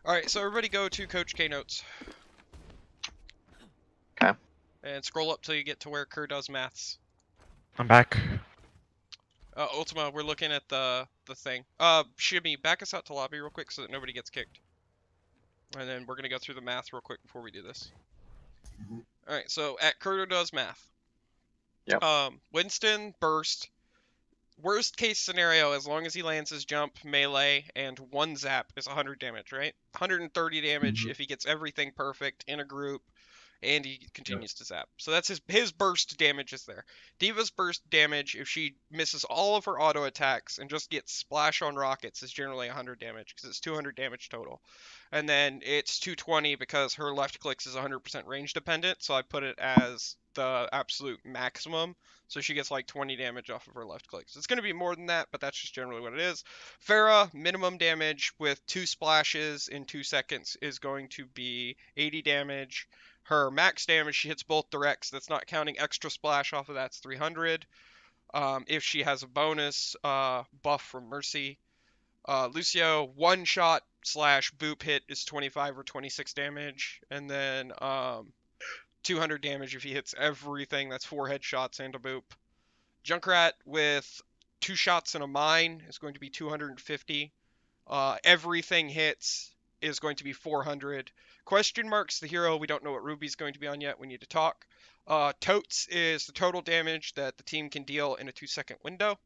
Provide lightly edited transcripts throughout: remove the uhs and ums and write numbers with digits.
Alright, so everybody go to Coach K notes. Okay. And scroll up till you get to where Kerr does maths. I'm back. Ultima, we're looking at the thing. Shimmy, back us out to lobby real quick so that nobody gets kicked. And then we're gonna go through the math real quick before we do this. Alright, so at Kerr does math. Yep. Winston, burst. Worst case scenario, as long as he lands his jump, melee, and one zap is 100 damage, right? 130 damage if he gets everything perfect in a group, and he continues to zap. So that's his burst damage is there. D.Va's burst damage, if she misses all of her auto attacks and just gets splash on rockets, is generally 100 damage, because it's 200 damage total. And then it's 220 because her left clicks is 100% range dependent, so I put it as the absolute maximum. So she gets like 20 damage off of her left clicks. It's going to be more than that, but that's just generally what it is. Pharah, minimum damage with 2 splashes in 2 seconds is going to be 80 damage. Her max damage, she hits both directs. That's not counting extra splash off of that's 300. If she has a bonus buff from Mercy. Lucio, one shot / boop hit is 25 or 26 damage. And then 200 damage if he hits everything. That's 4 headshots and a boop. Junkrat with 2 shots and a mine is going to be 250. Everything hits is going to be 400. Question mark's the hero. We don't know what Ruby's going to be on yet. We need to talk. Totes is the total damage that the team can deal in a 2-second window.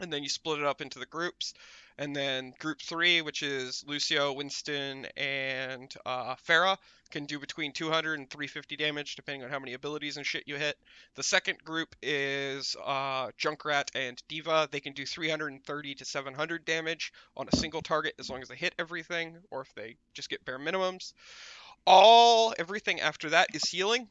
And then you split it up into the groups. And then group 3, which is Lucio, Winston, and Pharah, can do between 200 and 350 damage, depending on how many abilities and shit you hit. The second group is Junkrat and D.Va. They can do 330 to 700 damage on a single target as long as they hit everything, or if they just get bare minimums. Everything after that is healing.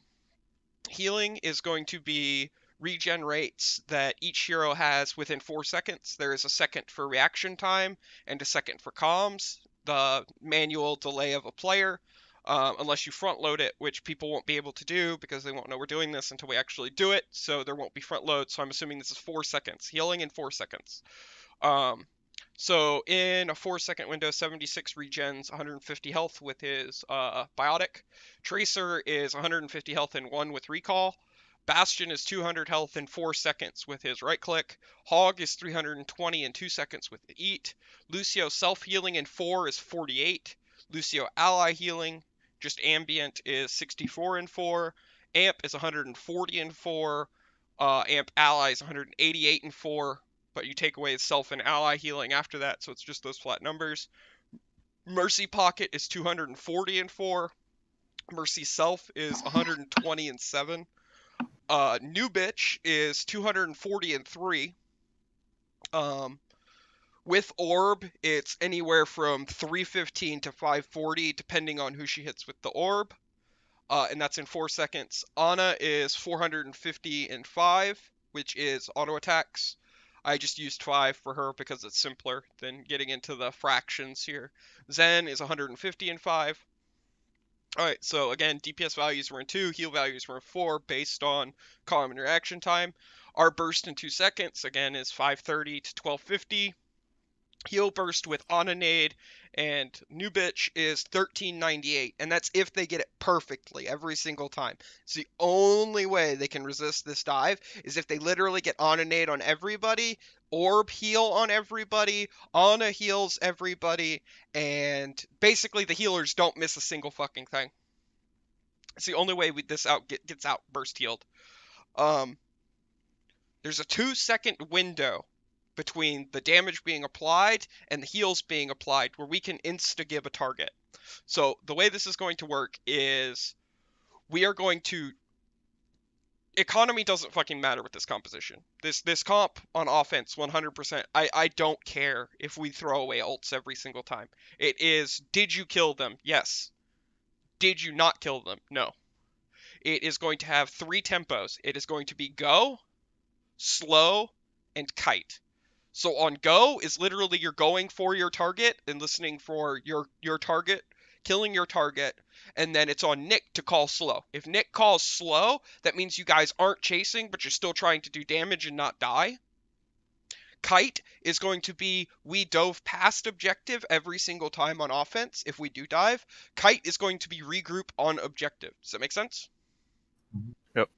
Healing is going to be regen rates that each hero has within 4 seconds. There is a second for reaction time and a second for comms. The manual delay of a player, unless you front load it, which people won't be able to do because they won't know we're doing this until we actually do it. So there won't be front load. So I'm assuming this is 4 seconds. Healing in 4 seconds. So in a 4-second window, 76 regens, 150 health with his biotic. Tracer is 150 health and 1 with recall. Bastion is 200 health in 4 seconds with his right click. Hog is 320 in 2 seconds with the eat. Lucio self-healing in 4 is 48. Lucio ally healing, just ambient, is 64 in 4. Amp is 140 in 4. Amp ally is 188 in 4. But you take away self and ally healing after that, so it's just those flat numbers. Mercy Pocket is 240 in 4. Mercy Self is 120 in 7. New Bitch is 240 in 3. With Orb, it's anywhere from 315 to 540, depending on who she hits with the Orb. And that's in 4 seconds. Ana is 450 in 5, which is auto attacks. I just used 5 for her because it's simpler than getting into the fractions here. Zen is 150 in 5. Alright, so again, DPS values were in 2, heal values were in 4, based on column and reaction time. Our burst in 2 seconds, again, is 530 to 1250. Heal burst with Onanade and New Bitch is 1398, and that's if they get it perfectly every single time. It's the only way they can resist this dive is if they literally get Onanade on everybody, Orb heal on everybody, Ana heals everybody, and basically the healers don't miss a single fucking thing. It's the only way this gets out burst healed. There's a 2-second window between the damage being applied and the heals being applied where we can insta-give a target. So the way this is going to work is we are going to... Economy doesn't fucking matter with this composition. This comp on offense, 100%, I don't care if we throw away ults every single time. It is, did you kill them? Yes. Did you not kill them? No. It is going to have 3 tempos. It is going to be go, slow, and kite. So on go is literally you're going for your target and listening for your target, killing your target, and then it's on Nick to call slow. If Nick calls slow, that means you guys aren't chasing, but you're still trying to do damage and not die. Kite is going to be we dove past objective every single time on offense. If we do dive, Kite is going to be regroup on objective. Does that make sense? Yep.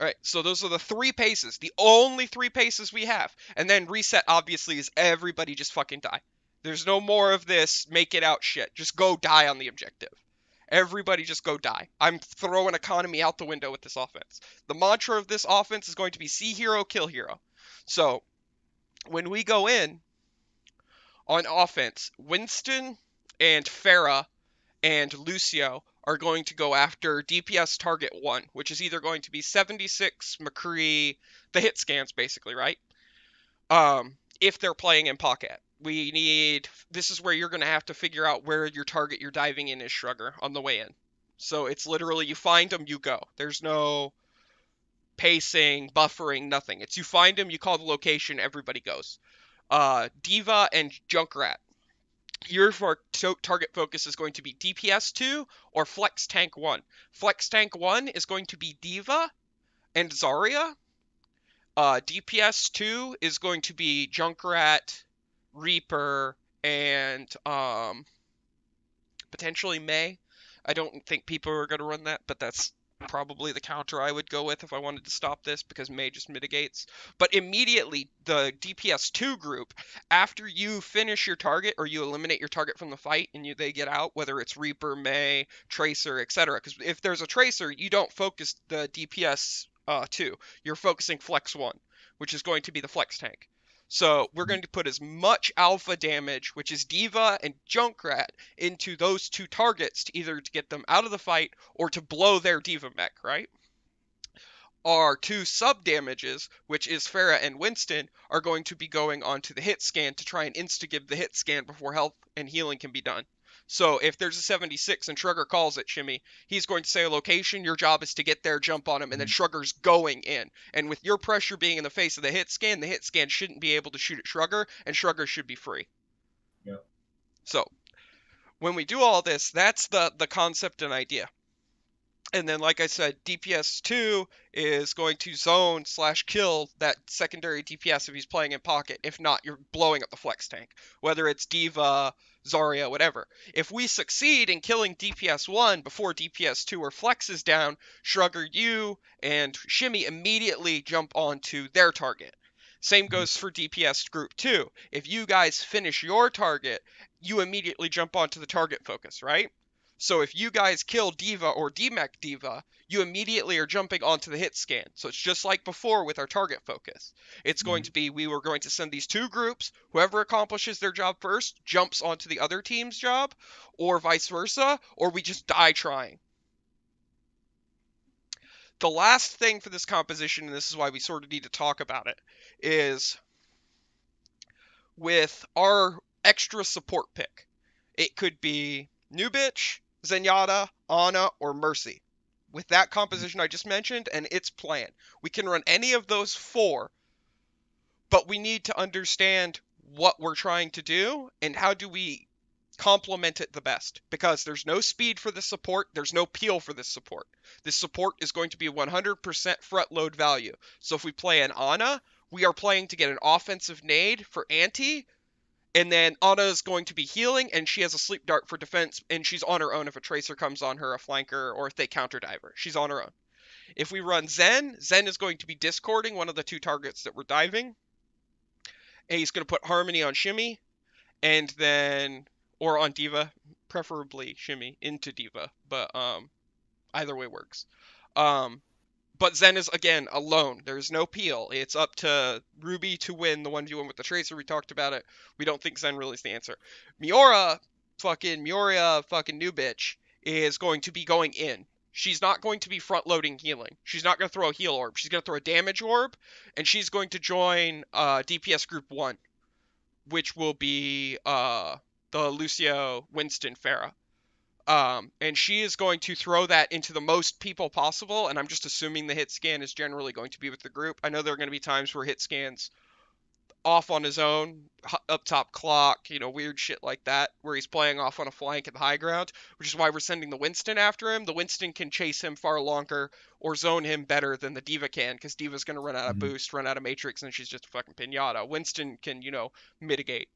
All right, so those are the three paces, the only three paces we have. And then reset, obviously, is everybody just fucking die. There's no more of this make it out shit. Just go die on the objective. Everybody just go die. I'm throwing economy out the window with this offense. The mantra of this offense is going to be see hero, kill hero. So when we go in on offense, Winston and Farah and Lucio are going to go after DPS target 1, which is either going to be 76, McCree, the hit scans basically, right? If they're playing in pocket. This is where you're going to have to figure out where your target you're diving in is, Shrugger, on the way in. So it's literally you find them, you go. There's no pacing, buffering, nothing. It's you find them, you call the location, everybody goes. Diva and Junkrat. Your target focus is going to be DPS 2 or Flex Tank 1. Flex Tank 1 is going to be Diva and Zarya. DPS 2 is going to be Junkrat, Reaper, and potentially Mei. I don't think people are going to run that, but that's probably the counter I would go with if I wanted to stop this, because Mei just mitigates. But immediately, the DPS 2 group, after you finish your target or you eliminate your target from the fight and they get out, whether it's Reaper, Mei, Tracer, etc. Because if there's a Tracer, you don't focus the DPS 2. You're focusing Flex 1, which is going to be the Flex Tank. So we're going to put as much alpha damage, which is Diva and Junkrat, into those two targets to either to get them out of the fight or to blow their Diva mech, right? Our two sub damages, which is Farah and Winston, are going to be going onto the hit scan to try and insta-give the hit scan before health and healing can be done. So if there's a 76 and Shrugger calls it, Shimmy, he's going to say a location, your job is to get there, jump on him, and then Shrugger's going in. And with your pressure being in the face of the hit scan shouldn't be able to shoot at Shrugger, and Shrugger should be free. Yep. So when we do all this, that's the concept and idea. And then, like I said, DPS 2 is going to zone/kill that secondary DPS if he's playing in pocket. If not, you're blowing up the flex tank, whether it's Diva, Zarya, whatever. If we succeed in killing DPS 1 before DPS 2 or flex is down, Shrugger, you, and Shimmy immediately jump onto their target. Same goes for DPS group 2. If you guys finish your target, you immediately jump onto the target focus, right? So if you guys kill Diva or DMech Diva, you immediately are jumping onto the hit scan. So it's just like before with our target focus. It's going to be, we were going to send these two groups. Whoever accomplishes their job first jumps onto the other team's job, or vice versa, or we just die trying. The last thing for this composition, and this is why we sort of need to talk about it, is with our extra support pick. It could be New Bitch, Zenyatta, Ana, or Mercy. With that composition I just mentioned and its plan, we can run any of those four, but we need to understand what we're trying to do and how do we complement it the best, because there's no speed for this support, there's no peel for this support. This support is going to be 100% front load value. So if we play an Ana, we are playing to get an offensive nade for anti, and then Ana is going to be healing, and she has a sleep dart for defense, and she's on her own if a tracer comes on her, a flanker, or if they counter dive her. She's on her own. If we run Zen, Zen is going to be discording one of the two targets that we're diving. And he's going to put Harmony on Shimmy, and then, or on Diva, preferably Shimmy into Diva, but either way works. But Zen is, again, alone. There's no peel. It's up to Ruby to win the 1v1 with the Tracer. We talked about it. We don't think Zen really is the answer. Miora fucking New Bitch is going to be going in. She's not going to be front-loading healing. She's not going to throw a heal orb. She's going to throw a damage orb, and she's going to join DPS Group 1, which will be the Lucio, Winston, Farah. And she is going to throw that into the most people possible, and I'm just assuming the hit scan is generally going to be with the group. I know there are going to be times where hit scans off on his own, up top clock, you know, weird shit like that, where he's playing off on a flank at the high ground, which is why we're sending the Winston after him. The Winston can chase him far longer or zone him better than the Diva can, because Diva's going to run out of boost, run out of matrix, and she's just a fucking pinata. Winston can, you know, mitigate.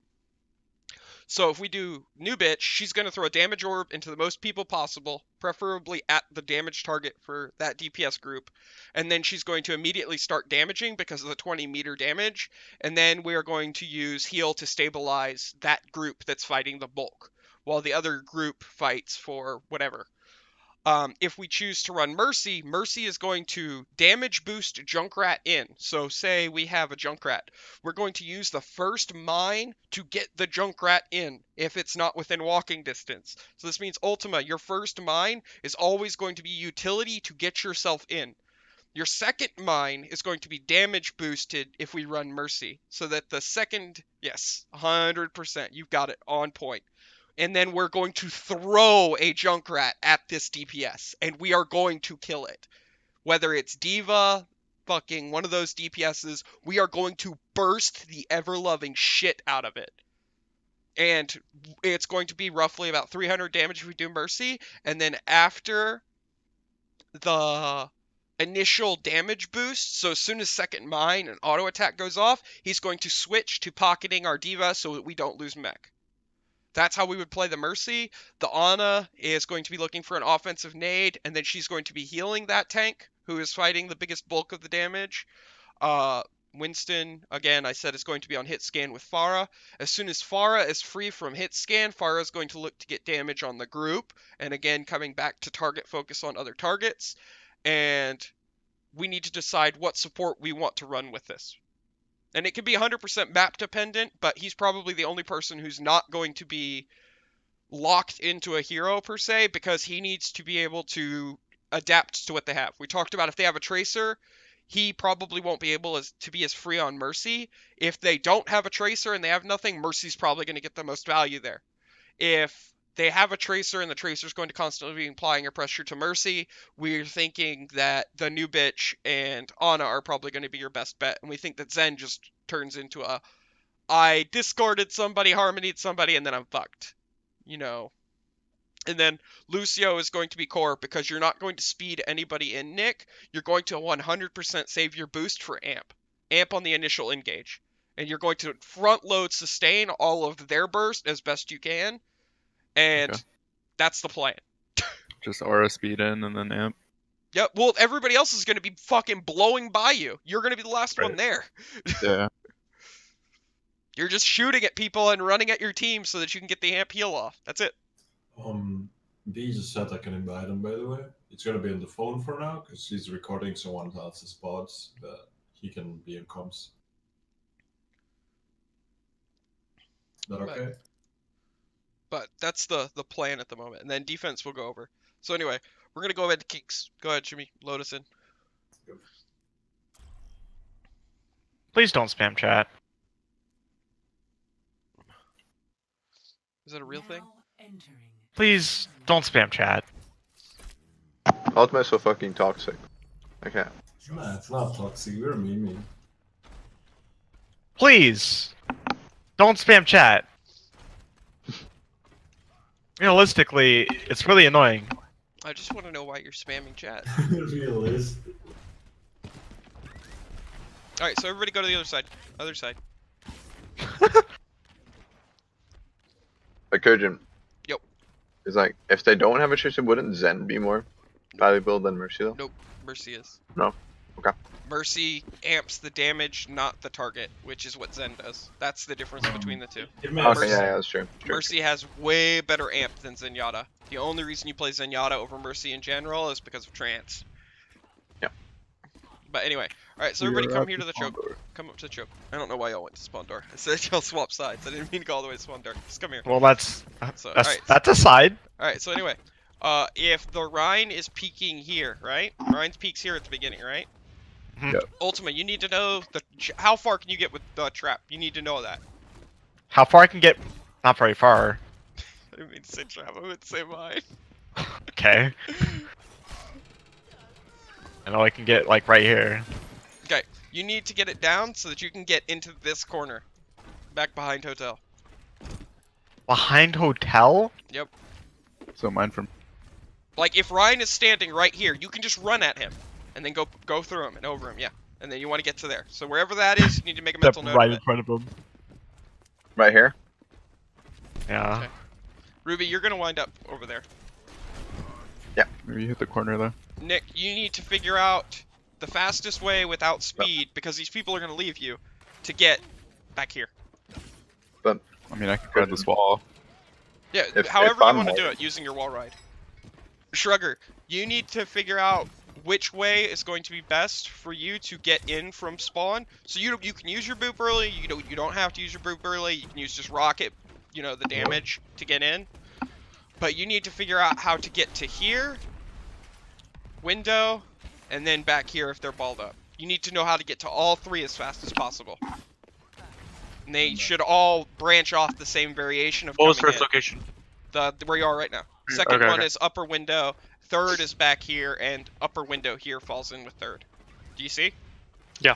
So if we do new bitch, she's going to throw a damage orb into the most people possible, preferably at the damage target for that DPS group. And then she's going to immediately start damaging because of the 20-meter damage. And then we are going to use heal to stabilize that group that's fighting the bulk, while the other group fights for whatever. If we choose to run Mercy, Mercy is going to damage boost Junkrat in. So say we have a Junkrat. We're going to use the first mine to get the Junkrat in if it's not within walking distance. So this means Ultima, your first mine is always going to be utility to get yourself in. Your second mine is going to be damage boosted if we run Mercy. So that the second, yes, 100%, you've got it on point. And then we're going to throw a Junkrat at this DPS, and we are going to kill it. Whether it's Diva, fucking one of those DPSs, we are going to burst the ever-loving shit out of it. And it's going to be roughly about 300 damage if we do Mercy, and then after the initial damage boost, so as soon as second mine and auto attack goes off, he's going to switch to pocketing our Diva so that we don't lose mech. That's how we would play the Mercy. The Ana is going to be looking for an offensive nade, and then she's going to be healing that tank, who is fighting the biggest bulk of the damage. Winston, again, I said is going to be on hit scan with Pharah. As soon as Pharah is free from hit scan, Pharah is going to look to get damage on the group, and again, coming back to target focus on other targets. And we need to decide what support we want to run with this. And it can be 100% map dependent, but he's probably the only person who's not going to be locked into a hero per se, because he needs to be able to adapt to what they have. We talked about if they have a tracer, he probably won't be able to be as free on Mercy. If they don't have a tracer and they have nothing, Mercy's probably going to get the most value there. If they have a tracer and the tracer's going to constantly be applying a pressure to Mercy, we're thinking that the new bitch and Ana are probably going to be your best bet. And we think that Zen just turns into a, I discarded somebody, harmonied somebody, and then I'm fucked. You know. And then Lucio is going to be core because you're not going to speed anybody in, Nick. You're going to 100% save your boost for amp. Amp on the initial engage. And you're going to front load sustain all of their burst as best you can. And that's the plan. Just aura speed in and then amp. Yep, well, everybody else is going to be fucking blowing by you. You're going to be the last one there. Yeah. You're just shooting at people and running at your team so that you can get the amp heal off. That's it. B just said I can invite him, by the way. It's going to be on the phone for now, because he's recording someone else's pods, but he can be in comms. Is that okay? But that's the plan at the moment. And then defense will go over. So anyway, we're going to go ahead to Kinks. Go ahead, Jimmy. Load us in. Please don't spam chat. Is that a real thing? Please don't spam chat. Ultimate's so fucking toxic. Okay. Nah, it's not toxic. We're memeing. Please don't spam chat. Realistically, it's really annoying. I just want to know why you're spamming chat. Realistic. Alright, so everybody go to the other side. Other side. But Kurjun. Yep. It's like, if they don't have a tracer, wouldn't Zen be more valuable than Mercy though? Nope. Mercy is. No. Okay. Mercy amps the damage, not the target, which is what Zen does. That's the difference between the two. Okay, yeah, that's true. Mercy has way better amp than Zenyatta. The only reason you play Zenyatta over Mercy in general is because of trance. Yeah. But anyway, alright, so everybody come here to the choke. Come up to the choke. I don't know why y'all went to spawn door. I said y'all swap sides. I didn't mean to go all the way to spawn door. Just come here. Well, that's alright. That's a side. Alright, so anyway, if the Rhine is peeking here, right? Rhine's peaks here at the beginning, right? Yep. Ultima, you need to know how far can you get with the trap? You need to know that. How far I can get? Not very far. I didn't mean to say trap. I meant to say mine. Okay. I know I can get like right here. Okay, You need to get it down so that you can get into this corner. Back behind hotel. Behind hotel? Yep. So mine from. Like, if Ryan is standing right here, you can just run at him. And then go through him and over him, yeah. And then you want to get to there. So wherever that is, you need to make a mental note right of in it. front of him. Right here. Yeah. Okay. Ruby, you're going to wind up over there. Maybe you hit the corner there. Nick, you need to figure out the fastest way without speed, because these people are going to leave you, to get back here. I mean, I could grab this wall. Yeah, If however you I'm want to do right- it, using your wall ride. Shrugger, you need to figure out which way is going to be best for you to get in from spawn. So you can use your boop early. You don't have to use your boop early. You can use just rocket, you know, the damage to get in. But you need to figure out how to get to here, window, and then back here if they're balled up. You need to know how to get to all three as fast as possible. And they should all branch off the same variation of What was coming first in. location? The where you are right now. Second Okay, one okay. is upper window. Third is back here, and upper window here falls in with third. Do you see? Yeah.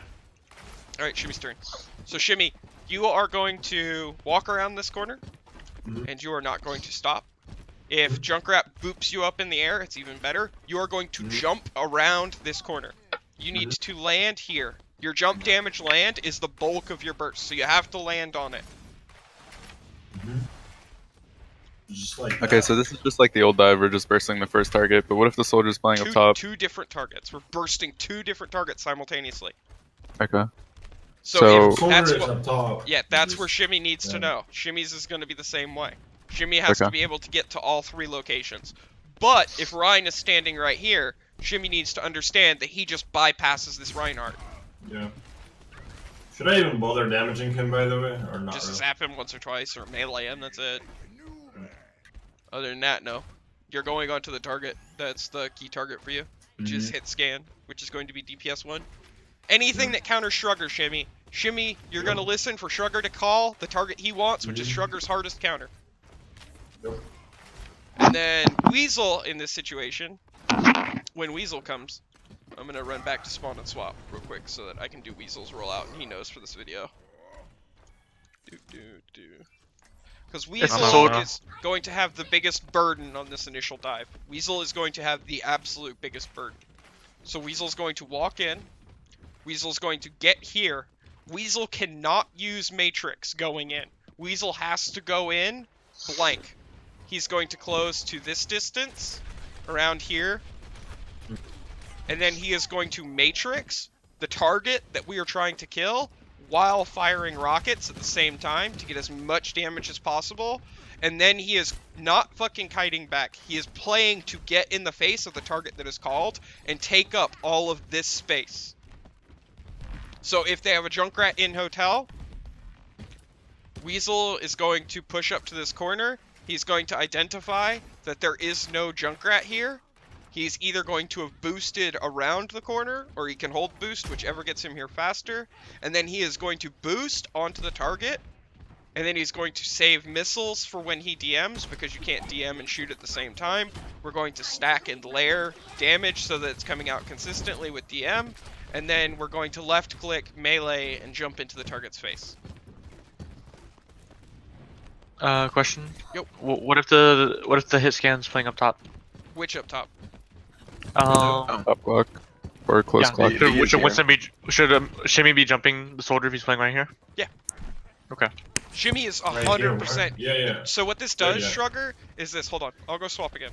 All right, Shimmy's turn. So Shimmy, you are going to walk around this corner, Mhm. and you are not going to stop. If Junkrat boops you up in the air, it's even better. You are going to jump around this corner. You need to land here. Your jump damage land is the bulk of your burst, so you have to land on it. Just like Okay, that. so this is just like the old dive. We're just bursting the first target. But what if the soldier's playing up top? Two different targets. We're bursting two different targets simultaneously. Okay. So, So- if Soldier that's is what, up top. yeah, that's Just- where Shimmy needs to yeah. know. Shimmy's is going to be the same way. Shimmy has to Okay. be able to get to all three locations. But if Ryan is standing right here, Shimmy needs to understand that he just bypasses this Reinhardt. Yeah. Should I even bother damaging him, by the way, or not? Just really? zap him once or twice or melee him, that's it. Other than that, no. You're going onto the target. That's the key target for you, which is hit scan, which is going to be DPS 1. Anything that counters Shrugger, Shimmy. Shimmy, you're going to listen for Shrugger to call the target he wants, which is Shrugger's hardest counter. Yep. And then Weasel in this situation, when Weasel comes, I'm going to run back to spawn and swap real quick so that I can do Weasel's rollout and he knows for this video. Because Weasel soldier. is going to have the biggest burden on this initial dive. Weasel is going to have the absolute biggest burden. So Weasel's going to walk in. Weasel's going to get here. Weasel cannot use Matrix going in. Weasel has to go in blank. He's going to close to this distance, around here. And then he is going to Matrix the target that we are trying to kill while firing rockets at the same time to get as much damage as possible. And then he is not fucking kiting back. He is playing to get in the face of the target that is called and take up all of this space. So if they have a Junkrat in hotel, Weasel is going to push up to this corner. He's going to identify that there is no Junkrat here. He's either going to have boosted around the corner, or he can hold boost, whichever gets him here faster. And then he is going to boost onto the target. And then he's going to save missiles for when he DMs, because you can't DM and shoot at the same time. We're going to stack and layer damage so that it's coming out consistently with DM. And then we're going to left click, melee, and jump into the target's face. Question. Yep. What if the hit scan's playing up top? Which up top? Up clock. Or close Yeah. clock. The- Should Shimmy be jumping the soldier if he's playing right here? Yeah. Okay. Shimmy is Right here, 100%. right? Yeah, yeah. So what this does, Yeah. Shrugger, is this. Hold on. I'll go swap again.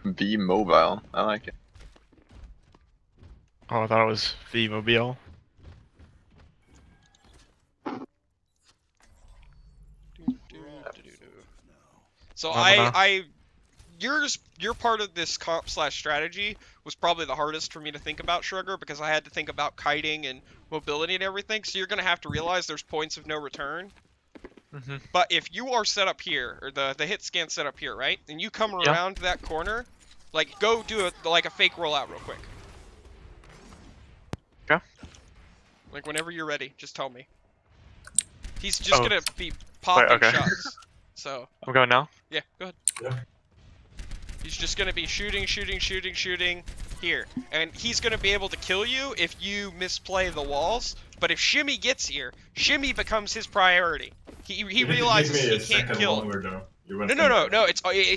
V mobile. I like it. Oh, I thought it was V Mobile. So No. your part of this comp / strategy was probably the hardest for me to think about, Shrugger, because I had to think about kiting and mobility and everything. So you're gonna have to realize there's points of no return. Mm-hmm. But if you are set up here, or the hit scan set up here, right, and you come around that corner, like go do a fake rollout real quick. Okay. Like whenever you're ready, just tell me. He's just Oh. gonna be popping okay. shots. So I'm going now. yeah, go ahead. Yeah. He's just gonna be shooting here. And he's gonna be able to kill you if you misplay the walls. But if Shimmy gets here, Shimmy becomes his priority. He You need to realizes give me a he can't second kill. longer, though. You went No. from-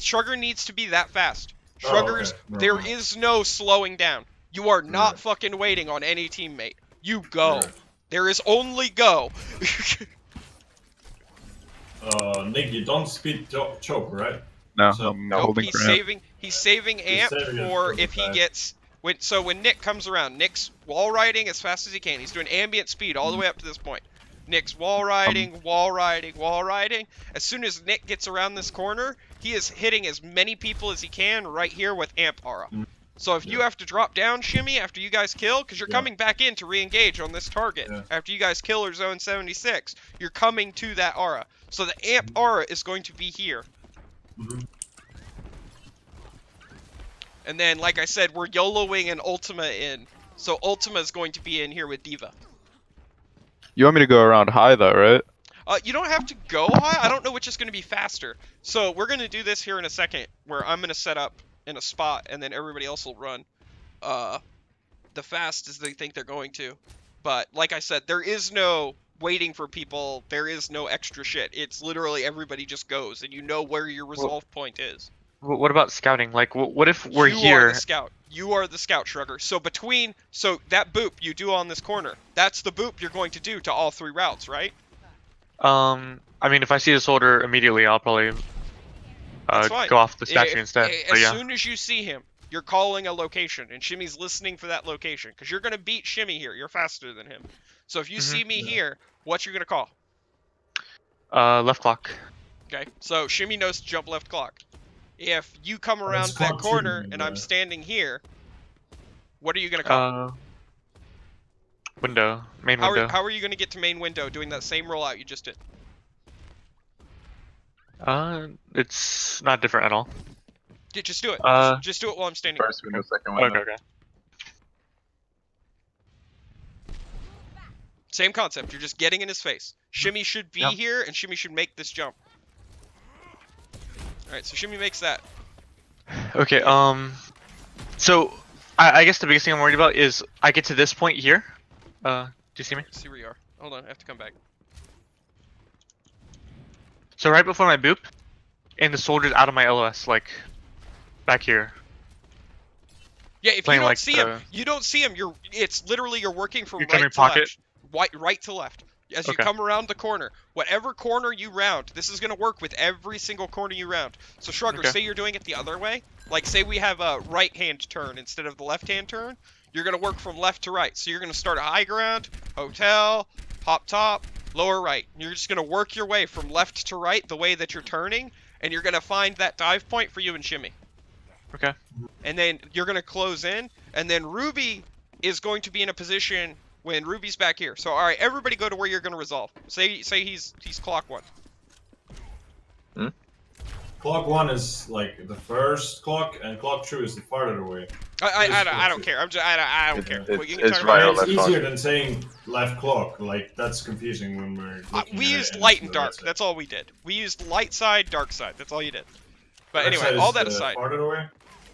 Shrugger needs to be that fast. Oh, Shruggers, okay. No, there no. is no slowing down. You are not Right. fucking waiting on any teammate. You go. Right. There is only go. Nick, you don't speed choke, right? No, So- I'm Nope, holding he's for amp. saving. He's saving amp saving it for for if the he fact. gets. When Nick comes around, Nick's wall riding as fast as he can. He's doing ambient speed all the way up to this point. Nick's wall riding. As soon as Nick gets around this corner, he is hitting as many people as he can right here with amp aura. So if you Yeah. have to drop down, Shimmy, after you guys kill, because you're Yeah. coming back in to re-engage on this target. Yeah. After you guys kill or zone 76, you're coming to that aura. So the amp aura is going to be here. Mhm. And then, like I said, we're YOLOing an Ultima in. So Ultima is going to be in here with Diva. You want me to go around high though, right? You don't have to go high. I don't know which is going to be faster. So we're going to do this here in a second, where I'm going to set up in a spot, and then everybody else will run the fast as they think they're going to. But like I said, there is no waiting for people. There is no extra shit. It's literally everybody just goes, and you know where your resolve point is. What about scouting? Like, what if we're You are here? the scout. You are the scout, Shrugger. So that boop you do on this corner, that's the boop you're going to do to all three routes, right? I mean, if I see a soldier immediately, I'll probably That's fine. go off the statue instead. But As yeah. soon as you see him, you're calling a location, and Shimmy's listening for that location, because you're going to beat Shimmy here. You're faster than him. So if you see me here, what you're going to call? Left clock. Okay, so Shimmy knows to jump left clock. If you come around It's that clock corner shooting, and I'm right? standing here, what are you going to call? Window. Main window. How are you going to get to main window doing that same rollout you just did? It's not different at all. Just do it. Just do it while I'm standing. First window, second window. Okay. Same concept. You're just getting in his face. Shimmy should be Yeah. here, and Shimmy should make this jump. Alright, so Shimmy makes that. Okay. So I guess the biggest thing I'm worried about is I get to this point here. Do you see me? Let's see where you are. Hold on, I have to come back. So right before my boop, and the soldier's out of my LOS, like back here. Yeah, if you Playing don't like see him, you don't see him. It's literally you're working from You're right coming to pocket? left. Right to left. As you Okay. come around the corner, whatever corner you round, this is going to work with every single corner you round. So Shrugger, Okay. say you're doing it the other way. Like say we have a right-hand turn instead of the left-hand turn. You're going to work from left to right. So you're going to start a high ground, hotel, hop top, lower right. You're just going to work your way from left to right the way that you're turning, and you're going to find that dive point for you and Shimmy. Okay. And then you're going to close in, and then Ruby is going to be in a position when Ruby's back here. So, all right, everybody go to where you're going to resolve. Say he's clock one. Clock 1 is like the first clock, and clock 2 is the farther away. I don't care. I don't care. It's- Well, you can it's talk right about or It's left easier clock? than saying left clock. Like that's confusing when we're. looking we at it used and light it's and the dark. right side. That's all we did. We used light side, dark side. That's all you did. But Right anyway, side all is that the aside. Farther away.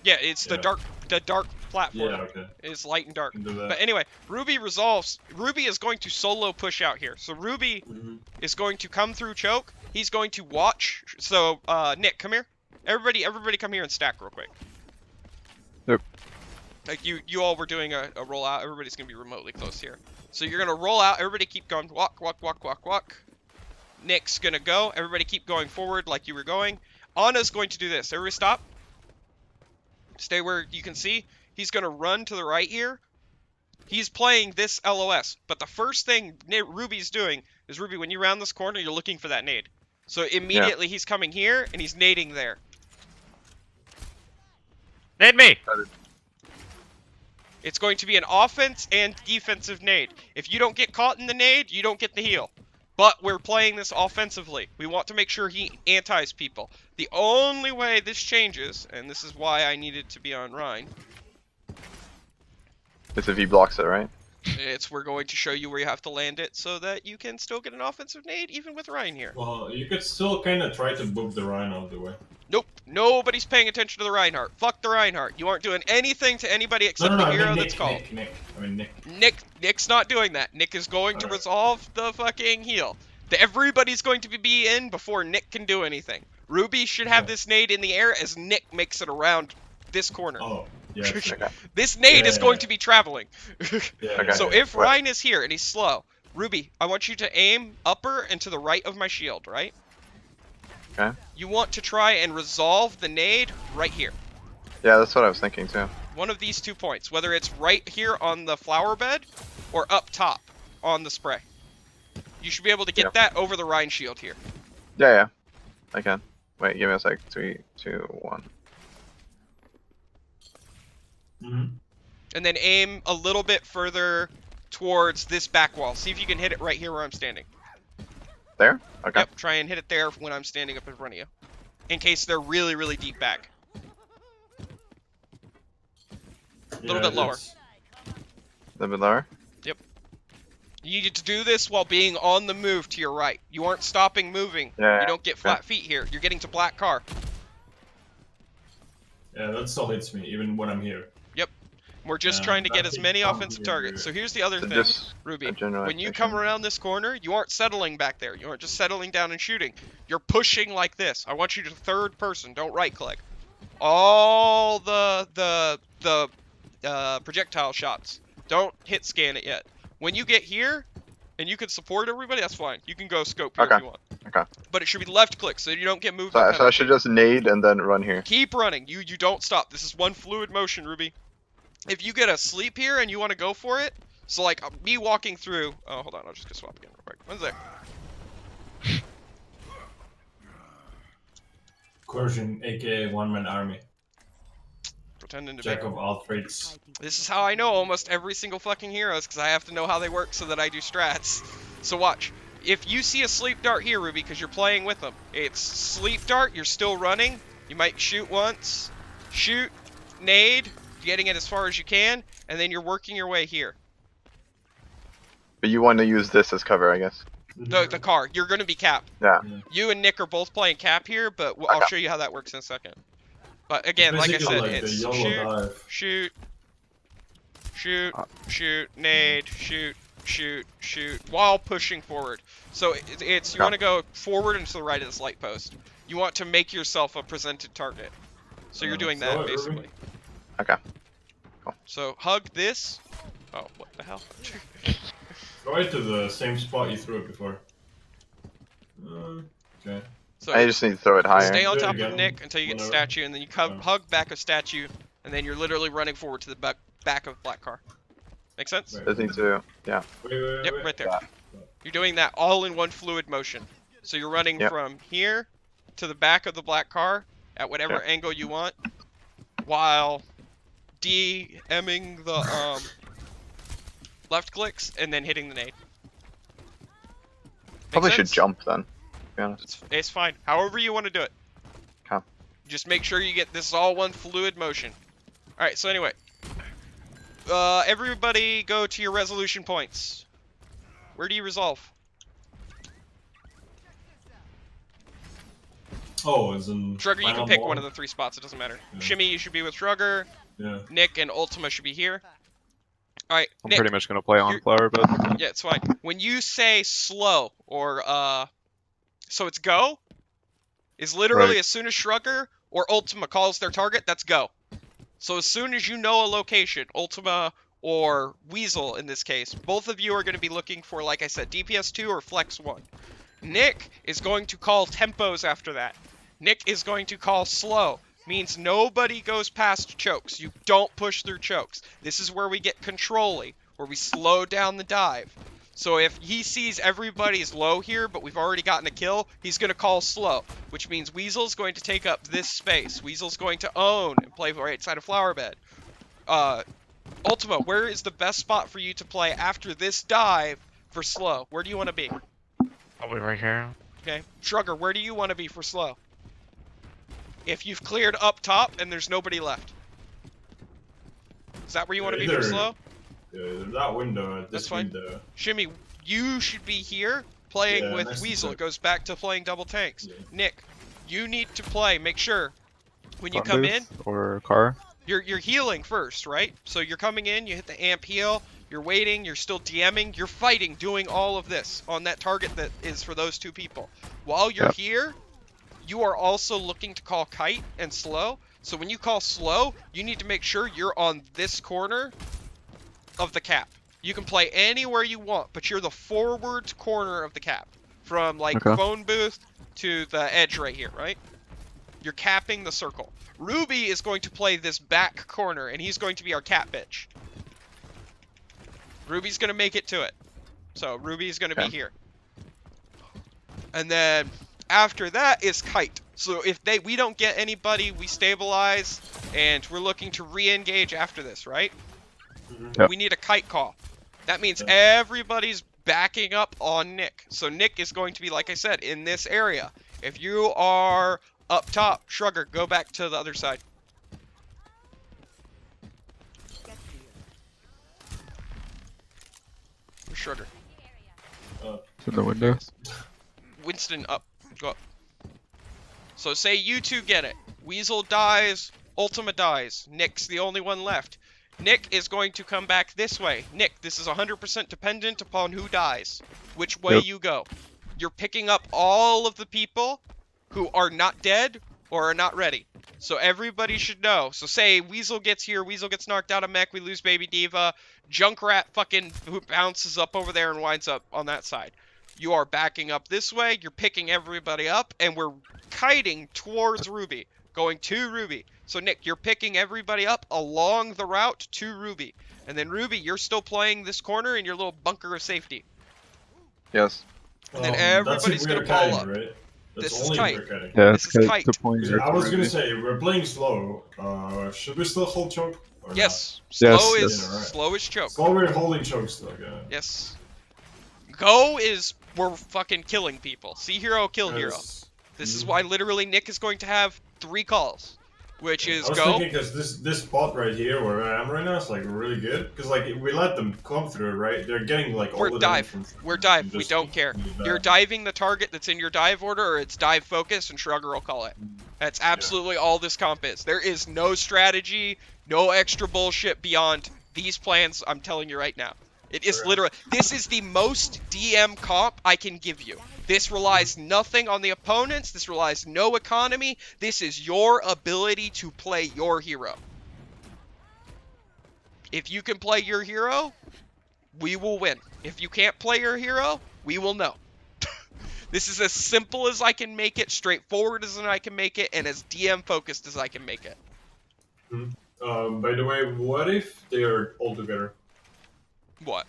Yeah, it's the Yeah. dark platform Yeah. Okay. is light and dark. Can do that. But anyway, Ruby resolves. Ruby is going to solo push out here. So Ruby Mhm. is going to come through choke. He's going to watch. So Nick, come here. Everybody, come here and stack real quick. Yep. Like you all were doing a rollout. Everybody's gonna be remotely close here. So you're gonna roll out. Everybody keep going. Walk. Nick's gonna go. Everybody keep going forward like you were going. Anna's going to do this. Everybody stop. Stay where you can see. He's gonna run to the right here. He's playing this LOS. But the first thing Ruby's doing is Ruby, when you round this corner, you're looking for that nade. So immediately he's coming here and he's nading there. Nade me. It's going to be an offense and defensive nade. If you don't get caught in the nade, you don't get the heal. But we're playing this offensively. We want to make sure he antis people. The only way this changes, and this is why I needed to be on Rhine. It's if he blocks it, right? We're going to show you where you have to land it so that you can still get an offensive nade even with Ryan here. Well, you could still kind of try to boop the Rhino out of the way. Nope, nobody's paying attention to the Reinhardt. Fuck the Reinhardt. You aren't doing anything to anybody except No, the I hero mean that's Nick, called. Nick. Nick's not doing that. Nick is going to Alright. resolve the fucking heal. Everybody's going to be in before Nick can do anything. Ruby should have Okay. this nade in the air as Nick makes it around this corner. Oh, yeah. Okay. This nade is Yeah. going to be traveling. Yeah, Okay. So if Right. Ryan is here and he's slow, Ruby, I want you to aim upper and to the right of my shield, right? Okay. You want to try and resolve the nade right here. Yeah, that's what I was thinking too. One of these 2 points, whether it's right here on the flower bed or up top on the spray. You should be able to get Yeah. that over the Rhine shield here. Yeah. I can. Wait, give me a sec. 3, 2, 1. Mhm. And then aim a little bit further towards this back wall. See if you can hit it right here where I'm standing. There? Okay. Yep, try and hit it there when I'm standing up in front of you. In case they're really, really deep back. Little bit lower. that's- A little bit lower. You need to do this while being on the move to your right. You aren't stopping moving. Yeah, You don't get flat feet here. You're getting to black car. Yeah, that still hits me, even when I'm here. We're just Yeah, trying to get I as think many I'm offensive here, targets. So here's the other So thing, just Ruby. a general When you location. come around this corner, you aren't settling back there. You aren't just settling down and shooting. You're pushing like this. I want you to third person. Don't right click. All the projectile shots. Don't hit scan it yet. When you get here, and you can support everybody, that's fine. You can go scope here Okay. if you want. Okay. But it should be left click so you don't get moved. So I should just nade and then run here. Keep running. You don't stop. This is one fluid motion, Ruby. If you get a sleep here and you want to go for it, so like me walking through. Oh, hold on. I'll just go swap again real quick. One's there. Kurjun, aka one-man army. Pretending to Jack be. of all trades. This is how I know almost every single fucking heroes because I have to know how they work so that I do strats. So watch. If you see a sleep dart here, Ruby, because you're playing with them, it's sleep dart. You're still running. You might shoot once, shoot, nade, getting it as far as you can, and then you're working your way here. But you want to use this as cover, I guess. The car. You're going to be cap. Yeah. You and Nick are both playing cap here, but I'll Okay. show you how that works in a second. But again, like I Basically said, like the it's YOLO shoot, dive. shoot, shoot, shoot, nade, shoot, shoot, shoot, while pushing forward. So it's you Okay. want to go forward and to the right of this light post. You want to make yourself a presented target. So you're doing throw that it, Ruby. basically. Okay. So hug this. Oh, what the hell? Throw it to the same spot you threw it before. Okay. So I just need to throw it higher. stay on Do it top of again, Nick until you get the whenever. statue, and then you Yeah. hug back a statue, and then you're literally running forward to the back of black car. Make sense? Wait. Just need to. Yeah. Wait, Yep, right there. Yeah. You're doing that all in one fluid motion. So you're running Yep. from here to the back of the black car at whatever Yep. angle you want, while DMing the left clicks and then hitting the nade. Make Probably should sense? jump then. To be honest. It's fine. However you want to do it. Okay. Just make sure you get this is all one fluid motion. All right. So anyway, everybody go to your resolution points. Where do you resolve? Oh, as in. Shrugger, you can final pick ball? one of the 3 spots. It doesn't matter. Yeah. Shimmy, you should be with Shrugger. Yeah. Nick and Ultima should be here. All right, I'm Nick. pretty much gonna play on you're- flower bed. Yeah, it's fine. When you say slow or so it's go, is literally Right. as soon as Shrugger or Ultima calls their target, that's go. So as soon as you know a location, Ultima or Weasel in this case, both of you are going to be looking for, like I said, DPS 2 or Flex 1. Nick is going to call tempos after that. Nick is going to call slow. Means nobody goes past chokes. You don't push through chokes. This is where we get control-y, where we slow down the dive. So if he sees everybody's low here, but we've already gotten a kill, he's going to call slow, which means Weasel's going to take up this space. Weasel's going to own and play right side of flower bed. Ultima, where is the best spot for you to play after this dive for slow? Where do you want to be? Probably right here. Okay. Shrugger, where do you want to be for slow? If you've cleared up top and there's nobody left. Is that where you want to be for Either- slow? that window at That's this fine. window. Shimmy, you should be here playing Yeah, with next to Weasel. It Chuck. goes back to playing double tanks. Yeah. Nick, you need to play. Make sure when you Front come booth in, or car. you're healing first, right? So you're coming in, you hit the amp heal, you're waiting, you're still DMing, you're fighting, doing all of this on that target that is for those two people. While you're Yep. here, you are also looking to call kite and slow. So when you call slow, you need to make sure you're on this corner of the cap. You can play anywhere you want, but you're the forward corner of the cap. From like Okay. phone booth to the edge right here, right? You're capping the circle. Ruby is going to play this back corner, and he's going to be our cat bitch. Ruby's going to make it to it. So Ruby's going to be Okay. here. And then after that is kite. So if we don't get anybody, we stabilize, and we're looking to re-engage after this, right? Yep. We need a kite call. That means Yeah. everybody's backing up on Nick. So Nick is going to be, like I said, in this area. If you are up top, Shrugger, go back to the other side. Where's Shrugger? To the window. Winston, up. Go up. So say you two get it. Weasel dies, Ultima dies. Nick's the only one left. Nick is going to come back this way. Nick, this is 100% dependent upon who dies. Which way Yep. you go. You're picking up all of the people who are not dead or are not ready. So everybody should know. So say Weasel gets here, Weasel gets knocked out of mech, we lose Baby Diva. Junkrat fucking bounces up over there and winds up on that side. You are backing up this way, you're picking everybody up, and we're kiting towards Ruby. Going to Ruby. So Nick, you're picking everybody up along the route to Ruby. And then Ruby, you're still playing this corner in your little bunker of safety. Yes. And then That's everybody's if gonna we're pull kiting, up. right? That's This is only kite. if we're kiting. Yeah, This it's is kite kite. to point your I was gonna Ruby. say we're playing slow. Should we still hold choke? Or Yes. Yes, Slow yes. is Yeah, right. slow is choke. Not? Slow, we're holding choke still. Okay. Yes. Go is we're fucking killing people. See hero, kill hero. Yes. This is why literally Nick is going to have 3 calls, which is I was go. thinking because this spot right here where I am right now is like really good because like if we let them come through, right? They're getting like all We're the dive. damage from. We're dive. We just don't care. leave that. You're diving the target that's in your dive order, or it's dive focus, and Shrugger will call it. That's absolutely all this comp is. There is no strategy, no extra bullshit beyond these plans. I'm telling you right now. It is Okay. literally. This is the most DM comp I can give you. This relies nothing on the opponents. This relies no economy. This is your ability to play your hero. If you can play your hero, we will win. If you can't play your hero, we will know. This is as simple as I can make it, straightforward as I can make it, and as DM focused as I can make it. By the way, what if they are all together? What?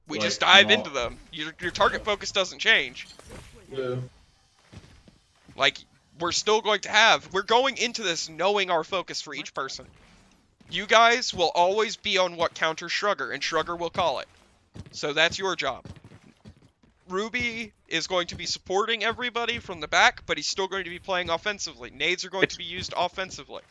We Like, just dive not- into them. Your target focus doesn't change. Yeah. Like, we're still going to have... We're going into this knowing our focus for each person. You guys will always be on what counters Shrugger, and Shrugger will call it. So that's your job. Ruby is going to be supporting everybody from the back, but he's still going to be playing offensively. Nades are going to be used offensively.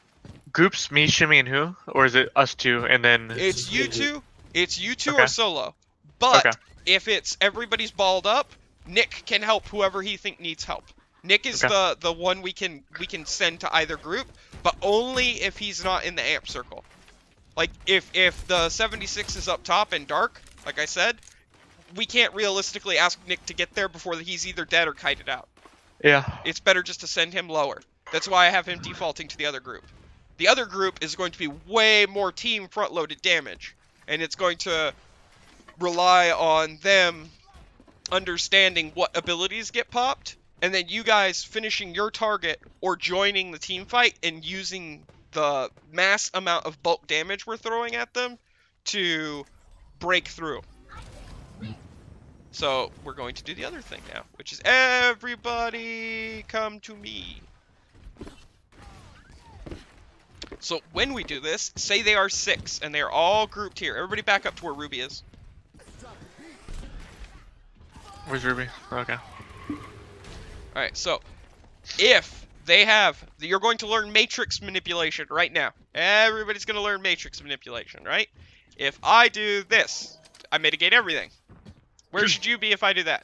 Groups, me, Shimmy, and who? Or is it us two and then? It's you two. It's you two Okay. or solo. But Okay. if it's everybody's balled up, Nick can help whoever he think needs help. Nick is Okay. the one we can send to either group, but only if he's not in the amp circle. Like if the 76 is up top and dark, like I said, we can't realistically ask Nick to get there before he's either dead or kited out. Yeah. It's better just to send him lower. That's why I have him defaulting to the other group. The other group is going to be way more team front-loaded damage, and it's going to rely on them understanding what abilities get popped, and then you guys finishing your target or joining the team fight and using the mass amount of bulk damage we're throwing at them to break through. So we're going to do the other thing now, which is everybody come to me. So when we do this, say they are 6 and they are all grouped here. Everybody back up to where Ruby is. Where's Ruby? Okay. Alright, so if they have, you're going to learn matrix manipulation right now. Everybody's going to learn matrix manipulation, right? if I do this, I mitigate everything. Where should you be if I do that?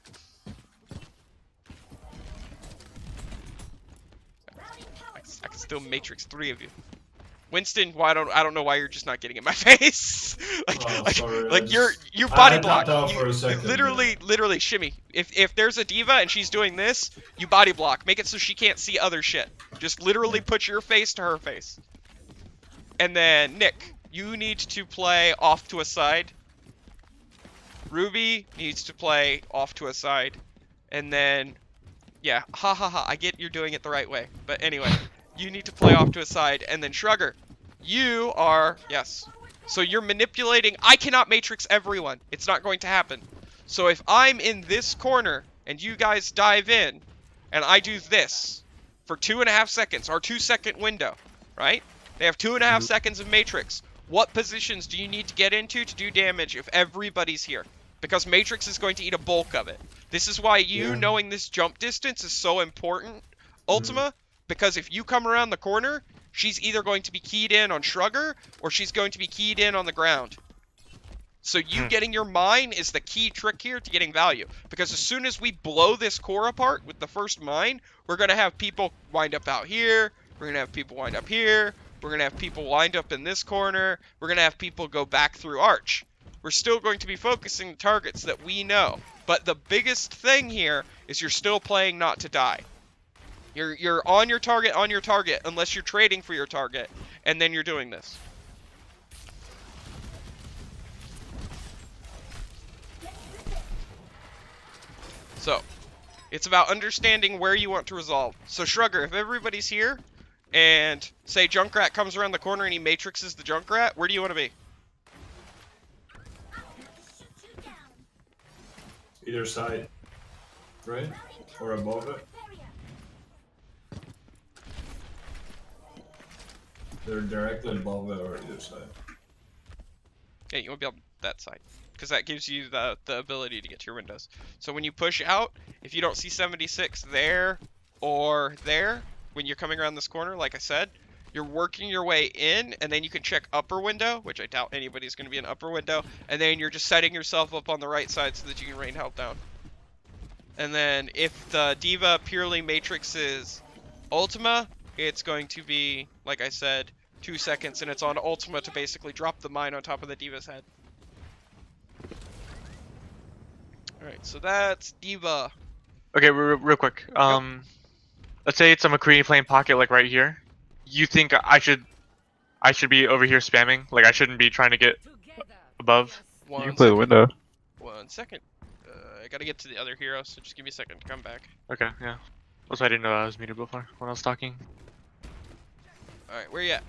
I can still matrix 3 of you. Winston, why I don't know why you're just not getting in my face. Sorry, you body I block. tapped out You for a second, literally shimmy. If there's a diva and she's doing this, you body block. Make it so she can't see other shit. Just literally put your face to her face. And then Nick, you need to play off to a side. Ruby needs to play off to a side. And then, yeah, I get you're doing it the right way. But anyway, you need to play off to a side. And then Shrugger, you are, yes. So you're manipulating. I cannot matrix everyone. It's not going to happen. So if I'm in this corner and you guys dive in and I do this for 2.5 seconds, our 2-second window, right? They have 2.5 seconds of matrix. What positions do you need to get into to do damage if everybody's here? Because matrix is going to eat a bulk of it. This is why you knowing this jump distance is so important, Ultima, because if you come around the corner, she's either going to be keyed in on Shrugger or she's going to be keyed in on the ground. So you getting your mine is the key trick here to getting value. Because as soon as we blow this core apart with the first mine, we're going to have people wind up out here. We're going to have people wind up here. We're going to have people wind up in this corner. We're going to have people go back through Arch. We're still going to be focusing the targets that we know. But the biggest thing here is you're still playing not to die. You're on your target unless you're trading for your target. And then you're doing this. So, it's about understanding where you want to resolve. So Shrugger, if everybody's here, and say Junkrat comes around the corner and he matrixes the Junkrat, where do you want to be? Either side, right? Or above it. They're directly above it or either side. Yeah, you want to be on that side. Because that gives you the ability to get to your windows. So when you push out, if you don't see 76 there or there, when you're coming around this corner, like I said, you're working your way in, and then you can check upper window, which I doubt anybody's going to be in upper window, and then you're just setting yourself up on the right side so that you can rain help down. And then if the Diva purely matrixes Ultima, it's going to be, like I said, 2 seconds, and it's on Ultima to basically drop the mine on top of the Diva's head. Alright, so that's Diva. Okay, real quick. Let's say it's a McCree playing pocket like right here. You think I should be over here spamming? Like I shouldn't be trying to get above? You can play the window. 1 second. I gotta get to the other hero, so just give me a second to come back. Okay, yeah. Also, I didn't know I was muted before when I was talking. Alright, where you at?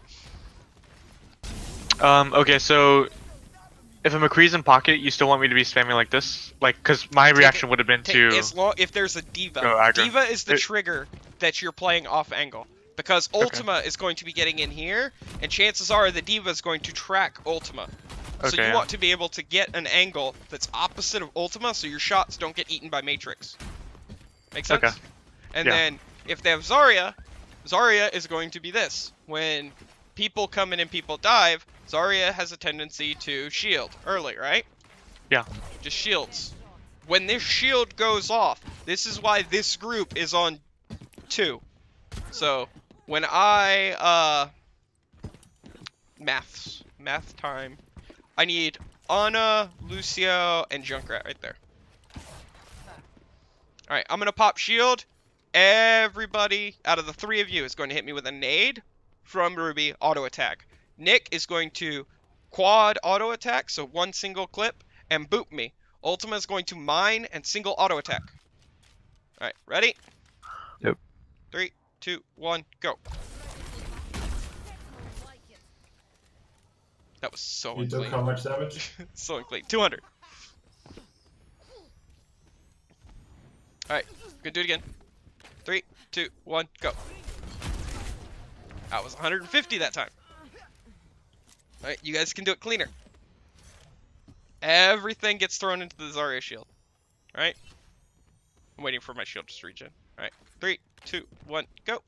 Okay, so if a McCree's in pocket, you still want me to be spamming like this? Like, cause my reaction would have been to if there's a Diva. go aggro. Diva is the trigger that you're playing off angle. Because Ultima is going to be getting in here, and chances are the Diva is going to track Ultima. So you want to be able to get an angle that's opposite of Ultima, so your shots don't get eaten by Matrix. Make sense? Okay. And then, if they have Zarya, Zarya is going to be this. When people come in and people dive, Zarya has a tendency to shield early, right? Yeah. Just shields. When this shield goes off, this is why this group is on 2. So, when I, math time, I need Ana, Lucio, and Junkrat right there. Alright, I'm gonna pop shield. Everybody out of the 3 of you is going to hit me with a nade from Ruby, auto attack. Nick is going to quad auto attack, so 1 single clip, and boop me. Ultima is going to mine and single auto attack. Alright, ready? Yep. 3, 2, 1, go. That was so You took unclean. how much damage? So unclean. 200. Alright, gonna do it again. 3, 2, 1, go. That was 150 that time. Alright, you guys can do it cleaner. Everything gets thrown into the Zarya shield. Alright? I'm waiting for my shield to regen. Alright, 3, 2, 1, go.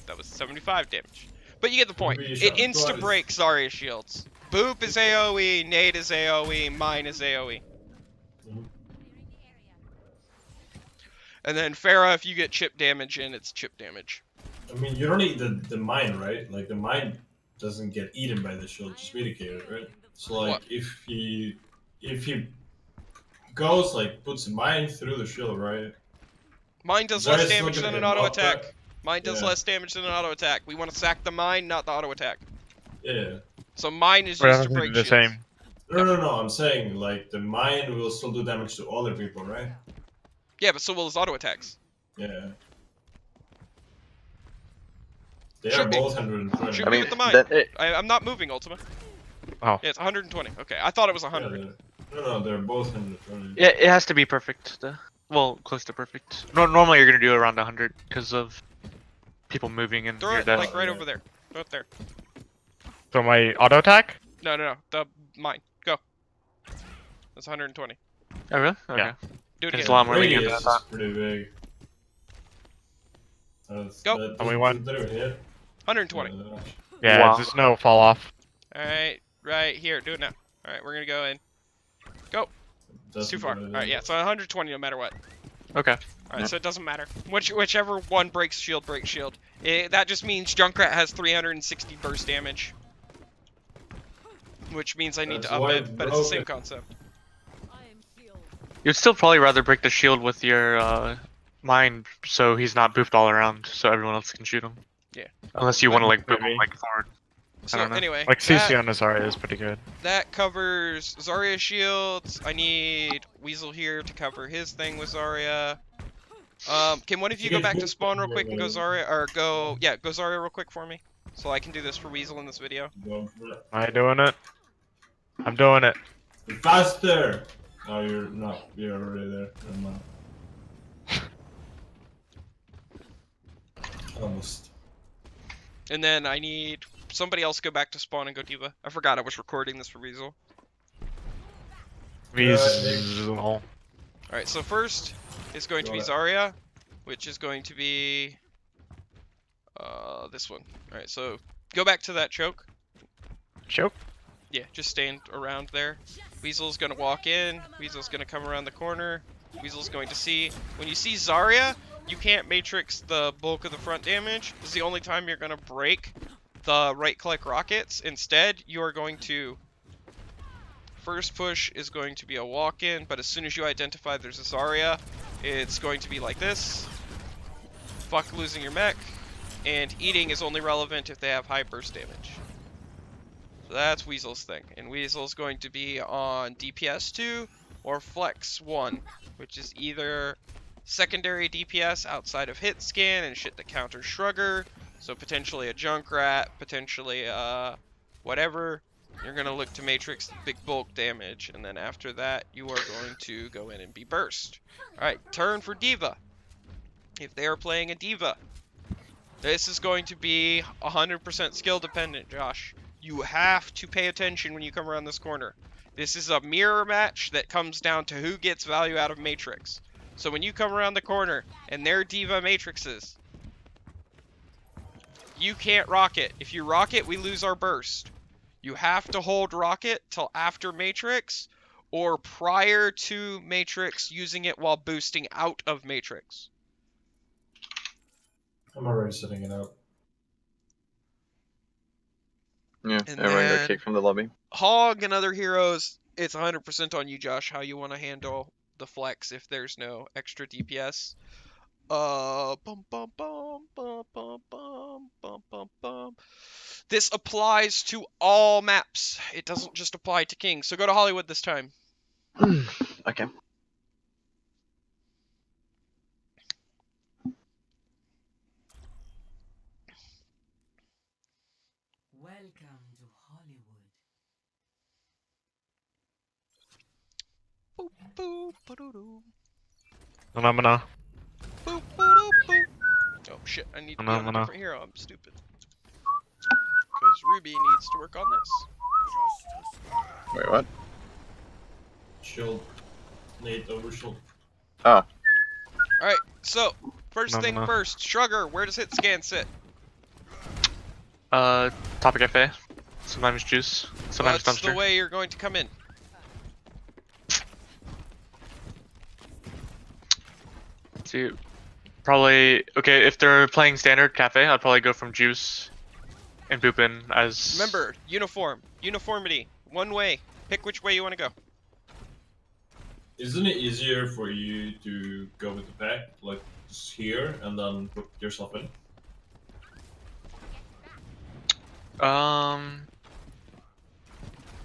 That was 75 damage. But you get the point. Maybe you It shot insta twice. breaks Zarya shields. Boop is AoE, Nade is AoE, mine is AoE. Mhm. And then Pharah, if you get chip damage in, it's chip damage. I mean, you don't need the mine, right? Like the mine doesnn't get eaten by the shield, just mitigated, right? So like What? if he goes like puts a mine through the shield, right? Mine does Zarya's less still damage gonna than an get auto knocked attack. back. Mine does Yeah. less damage than an auto attack. We want to sack the mine, not the auto attack. Yeah. So mine is We're used to having to break do the shields. same. No. I'm saying like the mine will still do damage to other people, right? Yeah, but so will his auto attacks. Yeah. They Should are be. both 120. Should I be mean, with the mine. that, I'm not moving, Ultima. Oh. Yeah, it's 120. Okay, I thought it was Yeah, 100. they're both 120. Yeah, it has to be perfect. Well, close to perfect. Normally you're gonna do around 100 because of people moving and Throw your it death. like right Yeah. over there. Throw it there. So my auto attack? No. The mine. Go. That's 120. Oh really? Okay. Yeah. Do it It's again. a lot more lenient Radius than I is thought. pretty big. Go. That we won. doesn't even hit. 120. Yeah, Wow. there's no fall off. Alright, right here. Do it now. Alright, we're gonna go in. It's too far. Alright, yeah, so 120 no matter what. Okay. Alright, so it doesn't matter. Whichever one breaks shield, breaks shield. That just means Junkrat has 360 burst damage. Which means I need That's to up why it, but it's the same broken. concept. You'd still probably rather break the shield with your mine so he's not boofed all around so everyone else can shoot him. Yeah. Unless you want to like boom Maybe. him like forward. So don't know. anyway, Like CC on Azari is pretty good. that covers Zarya shields. I need Weasel here to cover his thing with Zarya. Can one of you go back to spawn real quick and go Zarya, or go Zarya real quick for me, so I can do this for Weasel in this video. Go. Am I doing it? I'm doing it. Faster! No, you're not. You're already there. I'm not. Almost. And then I need somebody else go back to spawn and go Diva. I forgot I was recording this for Weasel. Weasel. Alright, so first is going to be Got it. Zarya, which is going to be this one. Alright, so go back to that choke. Choke. Yeah, just stand around there. Weasel's gonna walk in, Weasel's gonna come around the corner, Weasel's going to see. When you see Zarya, you can't matrix the bulk of the front damage. This is the only time you're gonna break the right-click rockets. Instead, you are going to... First push is going to be a walk-in, but as soon as you identify there's a Zarya, it's going to be like this. Fuck losing your mech. And eating is only relevant if they have high burst damage. So that's Weasel's thing. And Weasel's going to be on DPS 2 or Flex 1, which is either secondary DPS outside of hit scan and shit that counters Shrugger. So potentially a Junkrat, potentially whatever. You're going to look to matrix the big bulk damage, and then after that, you are going to go in and be burst. Alright, turn for Diva. If they are playing a Diva, this is going to be 100% skill dependent, Josh. You have to pay attention when you come around this corner. This is a mirror match that comes down to who gets value out of Matrix. So when you come around the corner and they're Diva Matrixes, you can't rocket. If you rocket, we lose our burst. You have to hold rocket till after Matrix or prior to Matrix, using it while boosting out of Matrix. I'm already setting it up. Yeah, And everyone then- got kicked from the lobby. Hog and other heroes, it's 100% on you, Josh, how you want to handle the flex if there's no extra DPS. Bum bum bum bum bum bum bum bum bum. This applies to all maps. It doesn't just apply to King. So go to Hollywood this time. Okay. Welcome to Hollywood. Boop boop ba-doo-doo. Phenomena. Boop ba-doo boop. Oh shit! I need to be on a Phenomena. different hero. I'm stupid. Because Ruby needs to work on this. Wait, what? Shield. Nate overshield. Oh, Alright, so, first thing Phenomena. first, Shrugger, where does hit scan sit? Topic Cafe. Sometimes juice. Sometimes That's the dumpster. way you're going to come in. See, probably okay. If they're playing standard cafe, I'd probably go from juice and Boopin as. Remember, uniformity, one way. Pick which way you want to go. Isn't it easier for you to go with the pack, like just here and then put yourself in?